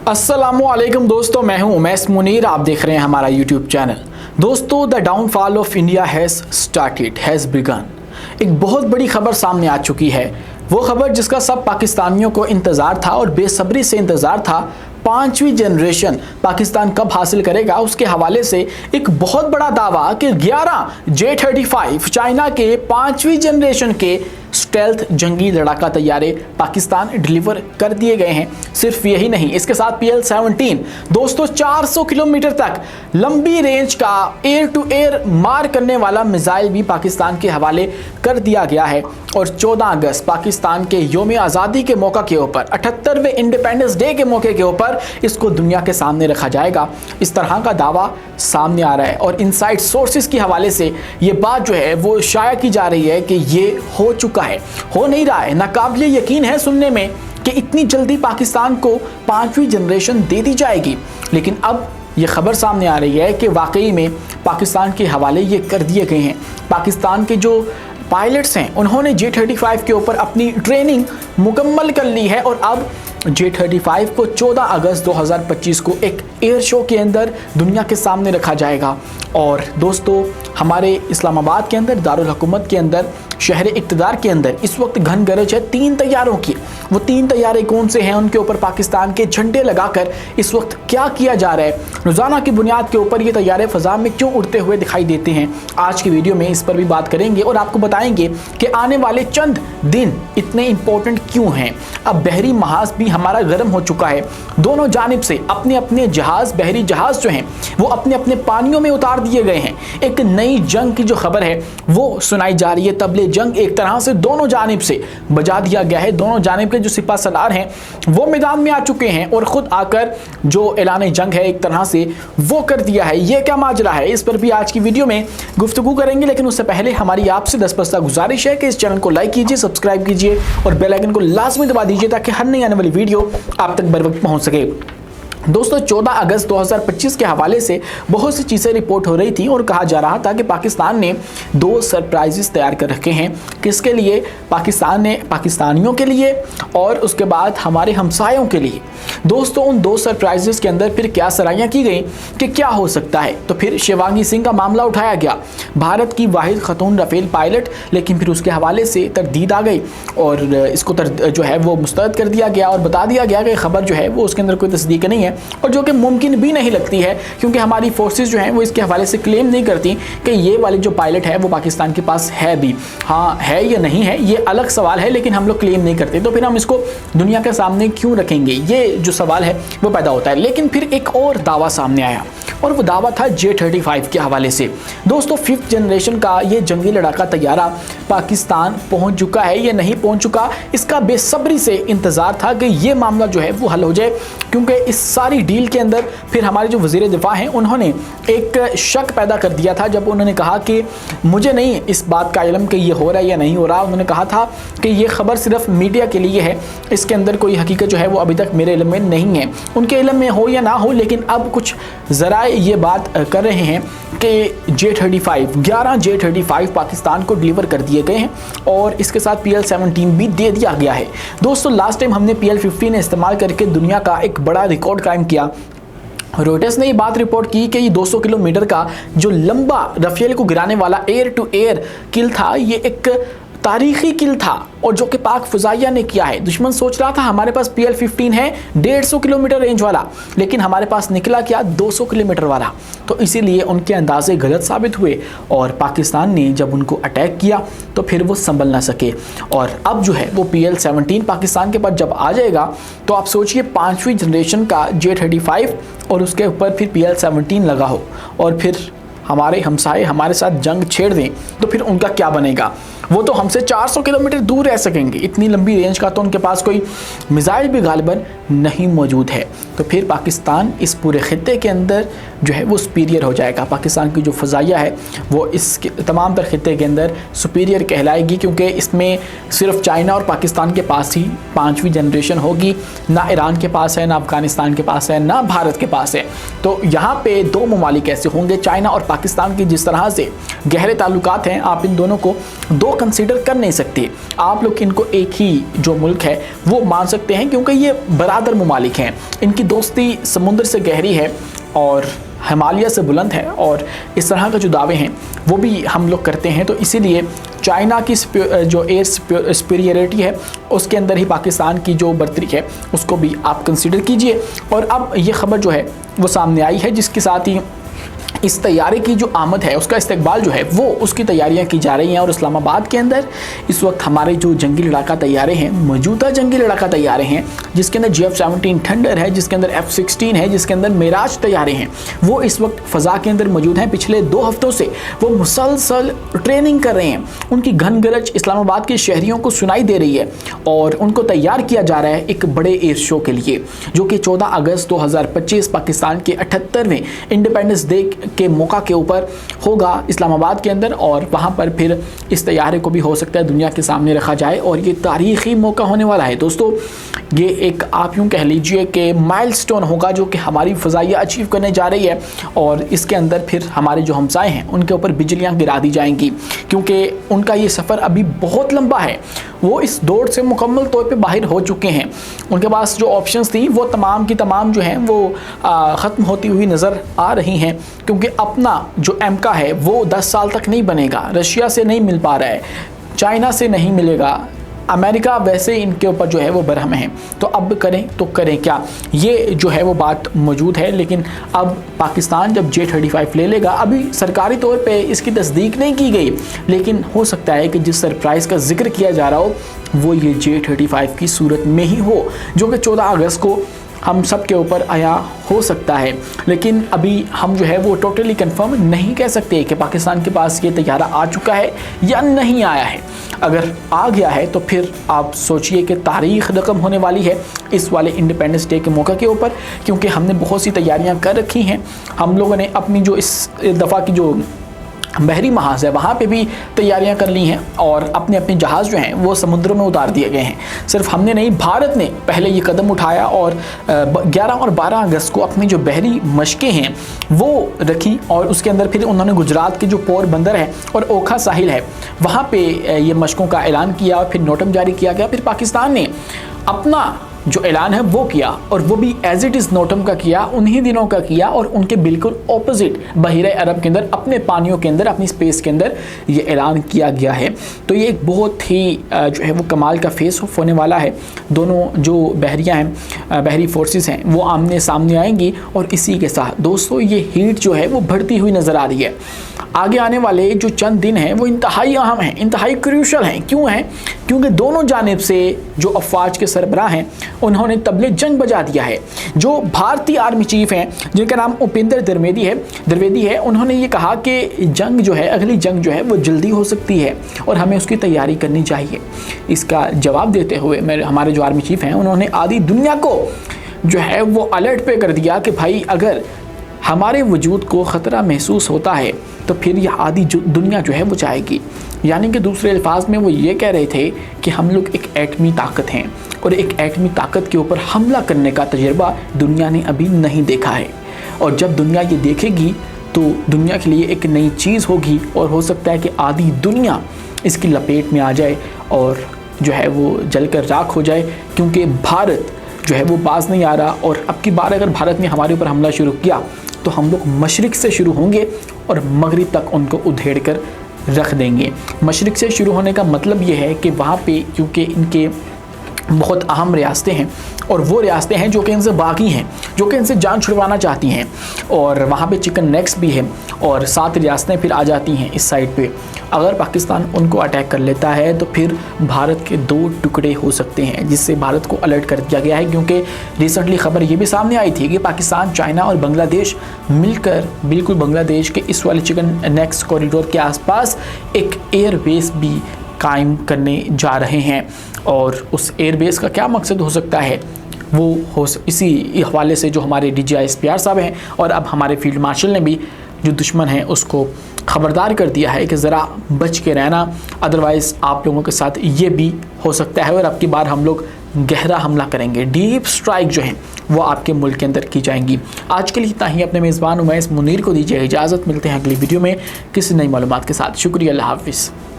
अस्सलामुअलैकुम दोस्तों, मैं हूं उमैस मुनीर। आप देख रहे हैं हमारा यूट्यूब चैनल। दोस्तों, the downfall of India has begun. एक बहुत बड़ी खबर सामने आ चुकी है। वो खबर जिसका सब पाकिस्तानियों को इंतज़ार था और बेसब्री से इंतज़ार था। पांचवी जनरेशन पाकिस्तान कब हासिल करेगा, उसके हवाले से एक बहुत बड़ा दावा कि 11 J-35 चाइना के पांचवी जनरेशन के स्टेल्थ जंगी लड़ाका तैयारे पाकिस्तान डिलीवर कर दिए गए हैं। सिर्फ यही नहीं, इसके साथ PL-17 दोस्तों 400 किलोमीटर तक लंबी रेंज का एयर टू एयर मार करने वाला मिसाइल भी पाकिस्तान के हवाले कर दिया गया है। और 14 अगस्त पाकिस्तान के योम आज़ादी के मौका के ऊपर, 78वें इंडिपेंडेंस डे के मौके के ऊपर इसको दुनिया के सामने रखा जाएगा। इस तरह का दावा सामने आ रहा है और इनसाइड सोर्सेज के हवाले से ये बात जो है वो शाया की जा रही है कि ये हो चुका है, हो नहीं रहा है। नाकाबिले यकीन है सुनने में कि इतनी जल्दी पाकिस्तान को पांचवी जनरेशन दे दी जाएगी, लेकिन अब ये खबर सामने आ रही है कि वाकई में पाकिस्तान के हवाले ये कर दिए गए हैं। पाकिस्तान के जो पायलट्स हैं उन्होंने J-35 के ऊपर अपनी ट्रेनिंग मुकम्मल कर ली है और अब J-35 को 14 अगस्त 2025 को एक एयर शो के अंदर दुनिया के सामने रखा जाएगा। और दोस्तों, हमारे इस्लामाबाद के अंदर, दारुल हुकूमत के अंदर, शहर इक़्तिदार के अंदर इस वक्त घन गरज है 3 तैयारों की। वो 3 तैयारे कौन से हैं, उनके ऊपर पाकिस्तान के झंडे लगाकर इस वक्त क्या किया जा रहा है, रोज़ाना की बुनियाद के ऊपर ये तैयारे फ़ज़ा में क्यों उड़ते हुए दिखाई देते हैं। आज की वीडियो में इस पर भी बात करेंगे और आपको बताएंगे कि आने वाले चंद दिन इतने इंपॉर्टेंट क्यों हैं। अब बहरी महाज भी हमारा गर्म हो चुका है। दोनों जानिब से अपने अपने जहाज़, बहरी जहाज़ जो हैं वो अपने अपने पानियों में उतार दिए गए हैं। एक नई जंग की जो खबर है वो सुनाई जा रही है। तबले जंग एक तरह से दोनों जानिब से बजा दिया गया है। दोनों जानिब के जो सिपा सलार हैं वो मैदान में आ चुके हैं और ख़ुद आकर जो ऐलान जंग है एक तरह से वो कर दिया है। ये क्या माजरा है, इस पर भी आज की वीडियो में गुफ्तगू करेंगे। लेकिन उससे पहले हमारी आपसे 10 बस्ता गुजारिश है कि इस चैनल को लाइक कीजिए, सब्सक्राइब कीजिए और बेल आइकन को लाजमी दबा दीजिए ताकि हर नई आने वाली वीडियो आप तक बर वक्त पहुँच सके। दोस्तों, 14 अगस्त 2025 के हवाले से बहुत सी चीज़ें रिपोर्ट हो रही थी और कहा जा रहा था कि पाकिस्तान ने 2 सरप्राइजेस तैयार कर रखे हैं। किसके लिए? पाकिस्तान ने पाकिस्तानियों के लिए और उसके बाद हमारे हमसायों के लिए। दोस्तों, उन 2 सरप्राइजेस के अंदर फिर क्या सराहियाँ की गई कि क्या हो सकता है। तो फिर शिवांगी सिंह का मामला उठाया गया, भारत की वाहिद खतून राफेल पायलट, लेकिन फिर उसके हवाले से तरदीद आ गई और इसको जो है वो मुस्तरद कर दिया गया और बता दिया गया कि खबर जो है वो उसके अंदर कोई तस्दीक नहीं है और जो कि मुमकिन भी नहीं लगती है, क्योंकि हमारी फोर्सेस जो हैं वो इसके हवाले से क्लेम नहीं करती कि ये वाली जो पायलट है वो पाकिस्तान के पास है भी। हाँ, है या नहीं है ये अलग सवाल है, लेकिन हम लोग क्लेम नहीं करते। तो फिर हम इसको दुनिया के सामने क्यों रखेंगे, ये जो सवाल है वो पैदा होता है। लेकिन फिर एक और दावा सामने आया और वो दावा था J-35 के हवाले से। दोस्तों, 5th जनरेशन का ये जंगी लड़ाका तैयारा पाकिस्तान पहुंच चुका है या नहीं पहुंच चुका, इसका बेसब्री से इंतज़ार था कि ये मामला जो है वो हल हो जाए, क्योंकि इस सारी डील के अंदर फिर हमारे जो वज़ीर दिफा हैं उन्होंने एक शक पैदा कर दिया था जब उन्होंने कहा कि मुझे नहीं इस बात का इल्म कि ये हो रहा है या नहीं हो रहा। उन्होंने कहा था कि ये खबर सिर्फ मीडिया के लिए है, इसके अंदर कोई हकीकत जो है वो अभी तक मेरे इल्म में नहीं है। उनके इल्म में हो या ना हो, लेकिन अब कुछ ज़रा ये बात कर रहे हैं कि J-35 11 J-35 पाकिस्तान को डिलीवर कर दिए गए हैं और इसके साथ PL-17 भी दे दिया गया है। दोस्तों, लास्ट टाइम हमने PL-15 इस्तेमाल करके दुनिया का एक बड़ा रिकॉर्ड कायम किया। रॉयटर्स ने ये बात रिपोर्ट की कि ये 200 किलोमीटर का जो लंबा राफेल को गिराने वाला एयर टू एयर किल था, ये एक तारीखी किल था और जो कि पाक फ़िज़ाइया ने किया है। दुश्मन सोच रहा था हमारे पास PL-15 है 150 किलोमीटर रेंज वाला, लेकिन हमारे पास निकला क्या 200 किलोमीटर वाला। तो इसीलिए उनके अंदाजे गलत साबित हुए और पाकिस्तान ने जब उनको अटैक किया तो फिर वो संभल ना सके। और अब जो है वो PL-17 पाकिस्तान के पास जब आ जाएगा तो आप सोचिए 5वीं जनरेशन का J-35 और उसके ऊपर फिर PL-17 लगा हो और फिर हमारे हमसाए हमारे साथ जंग छेड़ दें तो फिर उनका क्या बनेगा। वो तो हमसे 400 किलोमीटर दूर रह सकेंगे, इतनी लंबी रेंज का तो उनके पास कोई मिसाइल भी गालिबन नहीं मौजूद है। तो फिर पाकिस्तान इस पूरे खित्ते के अंदर जो है वो सुपीरियर हो जाएगा। पाकिस्तान की जो फ़ज़ाइया है वो इस तमाम तर खित्ते के अंदर सुपीरियर कहलाएगी, क्योंकि इसमें सिर्फ चाइना और पाकिस्तान के पास ही 5वीं जनरेशन होगी। ना ईरान के पास है, ना अफ़गानिस्तान के पास है, ना भारत के पास है। तो यहाँ पे 2 ममालिक ऐसे होंगे, चाइना और पाकिस्तान की जिस तरह से गहरे ताल्लुकात हैं, आप इन दोनों को 2 कंसीडर कर नहीं सकते। आप लोग इनको एक ही जो मुल्क है वो मान सकते हैं, क्योंकि ये बरादर ममालिक हैं। इनकी दोस्ती समुद्र से गहरी है और हिमालय से बुलंद है, और इस तरह के जो दावे हैं वो भी हम लोग करते हैं। तो इसीलिए चाइना की जो एयर सुपीरियरिटी है उसके अंदर ही पाकिस्तान की जो बढ़तरी है उसको भी आप कंसीडर कीजिए। और अब ये खबर जो है वो सामने आई है, जिसके साथ ही इस तैयारी की जो आमद है उसका इस्तकबाल जो है वो उसकी तैयारियां की जा रही हैं। और इस्लामाबाद के अंदर इस वक्त हमारे जो जंगी लड़ाका तैयारे हैं, मौजूदा जंगी लड़ाका तैयारे हैं, जिसके अंदर GF-17 थंडर है, जिसके अंदर F-16 है, जिसके अंदर मिराज तैयारे हैं, वो इस वक्त फ़ज़ा के अंदर मौजूद हैं। पिछले 2 हफ्तों से वो मुसलसल ट्रेनिंग कर रहे हैं। उनकी घन गरज इस्लामाबाद के शहरियों को सुनाई दे रही है और उनको तैयार किया जा रहा है एक बड़े एयर शो के लिए, जो कि 14 अगस्त 2025 पाकिस्तान के 78वें इंडिपेंडेंस डे के मौका के ऊपर होगा इस्लामाबाद के अंदर। और वहाँ पर फिर इस तैयारी को भी हो सकता है दुनिया के सामने रखा जाए, और ये तारीख़ी मौका होने वाला है दोस्तों। ये एक आप यूँ कह लीजिए कि माइलस्टोन होगा जो कि हमारी फ़ज़ाइया अचीव करने जा रही है, और इसके अंदर फिर हमारे जो हमसाए हैं उनके ऊपर बिजलियाँ गिरा दी जाएंगी, क्योंकि उनका ये सफ़र अभी बहुत लंबा है। वो इस दौड़ से मुकम्मल तौर पे बाहर हो चुके हैं। उनके पास जो ऑप्शंस थी वो तमाम की तमाम जो हैं वो ख़त्म होती हुई नज़र आ रही हैं, क्योंकि अपना जो एमका है वो 10 साल तक नहीं बनेगा, रशिया से नहीं मिल पा रहा है, चाइना से नहीं मिलेगा, अमेरिका वैसे इनके ऊपर जो है वो बरहम है। तो अब करें तो करें क्या, ये जो है वो बात मौजूद है। लेकिन अब पाकिस्तान जब J-35 ले लेगा, अभी सरकारी तौर पे इसकी तस्दीक नहीं की गई, लेकिन हो सकता है कि जिस सरप्राइज़ का जिक्र किया जा रहा हो वो ये J-35 की सूरत में ही हो, जो कि 14 अगस्त को हम सब के ऊपर आया हो सकता है। लेकिन अभी हम जो है वो टोटली कंफर्म नहीं कह सकते कि पाकिस्तान के पास ये तैयारा आ चुका है या नहीं आया है। अगर आ गया है तो फिर आप सोचिए कि तारीख़ रकम होने वाली है इस वाले इंडिपेंडेंस डे के मौके के ऊपर, क्योंकि हमने बहुत सी तैयारियां कर रखी हैं। हम लोगों ने अपनी जो इस दफ़ा की जो बहरी महाज है वहाँ पे भी तैयारियां कर ली हैं, और अपने अपने जहाज़ जो हैं वो समुद्रों में उतार दिए गए हैं। सिर्फ हमने नहीं, भारत ने पहले ये कदम उठाया और 11 और 12 अगस्त को अपनी जो बहरी मशकें हैं वो रखी, और उसके अंदर फिर उन्होंने गुजरात के जो पोरबंदर है और ओखा साहिल है वहाँ पे ये मशकों का ऐलान किया, और फिर नोटम जारी किया गया। फिर पाकिस्तान ने अपना जो ऐलान है वो किया, और वो भी एज इट इज़ नोटम का किया, उन्हीं दिनों का किया, और उनके बिल्कुल ऑपोजिट बहीरे अरब के अंदर अपने पानियों के अंदर अपनी स्पेस के अंदर ये ऐलान किया गया है। तो ये एक बहुत ही जो है वो कमाल का फेस ऑफ होने वाला है। दोनों जो बहरियाँ हैं, बहरी फोर्सेस हैं, वो आमने सामने आएंगी, और इसी के साथ दोस्तों ये हीट जो है वो बढ़ती हुई नज़र आ रही है। आगे आने वाले जो चंद दिन हैं वो इंतहाई अहम हैं, इंतहाई क्रूशल हैं। क्यों हैं? क्योंकि दोनों जानिब से जो अफवाज के सरबराह हैं उन्होंने तबले जंग बजा दिया है। जो भारतीय आर्मी चीफ हैं जिनका नाम उपेंद्र द्विवेदी है, उन्होंने ये कहा कि जंग जो है, अगली जंग जो है वो जल्दी हो सकती है और हमें उसकी तैयारी करनी चाहिए। इसका जवाब देते हुए हमारे जो आर्मी चीफ हैं उन्होंने आधी दुनिया को जो है वो अलर्ट पे कर दिया कि भाई अगर हमारे वजूद को ख़तरा महसूस होता है तो फिर यह आधी दुनिया जो है वो जाएगी। यानी कि दूसरे अल्फाज में वो ये कह रहे थे कि हम लोग एक एटमी ताकत हैं, और एक एटमी ताकत के ऊपर हमला करने का तजुर्बा दुनिया ने अभी नहीं देखा है। और जब दुनिया ये देखेगी तो दुनिया के लिए एक नई चीज़ होगी, और हो सकता है कि आधी दुनिया इसकी लपेट में आ जाए और जो है वो जलकर राख हो जाए, क्योंकि भारत जो है वो बाज नहीं आ रहा। और अब की बार अगर भारत ने हमारे ऊपर हमला शुरू किया तो हम लोग मशरिक़ से शुरू होंगे और मगरिब तक उनको उधेड़ कर रख देंगे। मशरिक़ से शुरू होने का मतलब ये है कि वहाँ पे क्योंकि इनके बहुत अहम रियासतें हैं, और वो रियासतें हैं जो कि इनसे बागी हैं, जो कि इनसे जान छुड़वाना चाहती हैं, और वहाँ पे चिकन नेक्स भी है, और 7 रियासतें फिर आ जाती हैं इस साइड पे। अगर पाकिस्तान उनको अटैक कर लेता है तो फिर भारत के 2 टुकड़े हो सकते हैं, जिससे भारत को अलर्ट कर दिया गया है। क्योंकि रिसेंटली खबर ये भी सामने आई थी कि पाकिस्तान, चाइना और बांग्लादेश मिलकर बिल्कुल बांग्लादेश के इस वाले चिकन नेक्स कॉरिडोर के आसपास एक एयरबेस भी कायम करने जा रहे हैं। और उस एयरबेस का क्या मकसद हो सकता है वो इसी हवाले से जो हमारे DGI SPR साहब हैं और अब हमारे फील्ड मार्शल ने भी जो दुश्मन है उसको ख़बरदार कर दिया है कि ज़रा बच के रहना, अदरवाइज़ आप लोगों के साथ ये भी हो सकता है। और अब की बार हम लोग गहरा हमला करेंगे, डीप स्ट्राइक जो है वो आपके मुल्क के अंदर की जाएंगी। आज के लिए इतना ही। अपने मेज़बान उमैस मुनीर को दीजिए इजाज़त। मिलते हैं अगली वीडियो में किसी नई मालूमात के साथ। शुक्रिया, अल्लाह हाफ़िज़।